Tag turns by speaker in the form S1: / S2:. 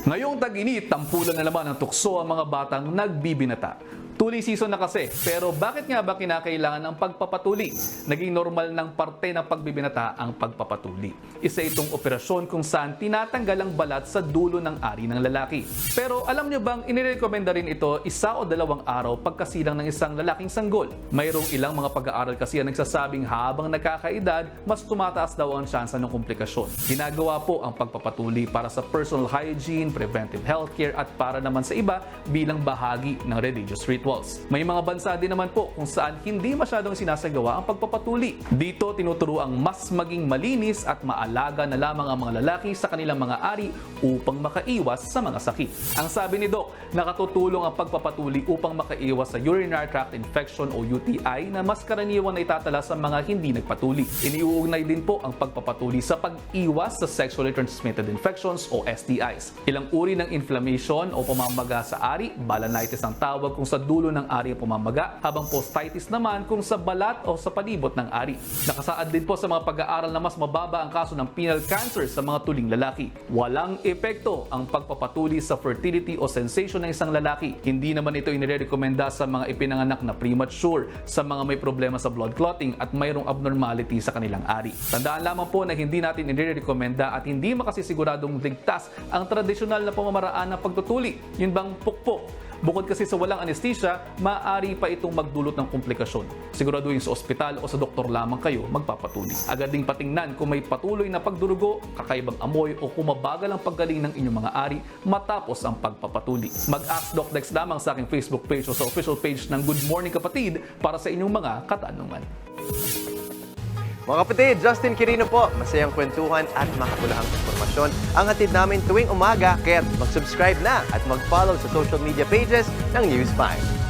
S1: Ngayong tag-init, tampulan na naman ng tukso ang mga batang nagbibinata. Tuli season na kasi, pero bakit nga ba kinakailangan ng pagpapatuli? Naging normal ng parte ng pagbibinata ang pagpapatuli. Isa itong operasyon kung saan tinatanggal ang balat sa dulo ng ari ng lalaki. Pero alam nyo bang inirekomenda rin ito 1 o 2 araw pagkasilang ng isang lalaking sanggol? Mayroong ilang mga pag-aaral kasi ang nagsasabing habang nakakaedad, mas tumataas daw ang tsansa ng komplikasyon. Ginagawa po ang pagpapatuli para sa personal hygiene, preventive healthcare at para naman sa iba bilang bahagi ng religious rituals. May mga bansa din naman po kung saan hindi masyadong sinasagawa ang pagpapatuli. Dito tinuturo ang mas maging malinis at maalaga na lamang ang mga lalaki sa kanilang mga ari upang makaiwas sa mga sakit. Ang sabi ni Doc, nakatutulong ang pagpapatuli upang makaiwas sa urinary tract infection o UTI na mas karaniwan na itatala sa mga hindi nagpatuli. Iniuugnay din po ang pagpapatuli sa pag-iwas sa sexually transmitted infections o STIs. Ilang uri ng inflammation o pamamaga sa ari, balanitis ang tawag kung sa dulo ng ari ang pamamaga, habang posthitis naman kung sa balat o sa palibot ng ari. Nakasaad din po sa mga pag-aaral na mas mababa ang kaso ng penile cancer sa mga tuling lalaki. Walang epekto ang pagpapatuli sa fertility o sensation ng isang lalaki. Hindi naman ito inirekomenda sa mga ipinanganak na premature, sa mga may problema sa blood clotting at mayroong abnormality sa kanilang ari. Tandaan lamang po na hindi natin inirekomenda at hindi makasisiguradong ligtas ang tradisyonal na pamamaraan ng pagtutuli. Yun bang pukpok? Bukod kasi sa walang anesthesia, maaari pa itong magdulot ng komplikasyon. Siguraduhin sa ospital o sa doktor lamang kayo magpapatuli. Agad ding patingnan kung may patuloy na pagdurugo, kakaibang amoy o kung mabagal ang paggaling ng inyong mga ari matapos ang pagpapatuli. Mag-ask Doc Dex lamang sa aking Facebook page o sa official page ng Good Morning Kapatid para sa inyong mga katanungan.
S2: Mga kapatid, Justin Quirino po. Masayang kwentuhan at makapulahang informasyon ang hatid namin tuwing umaga. Kaya mag-subscribe na at mag-follow sa social media pages ng News 5.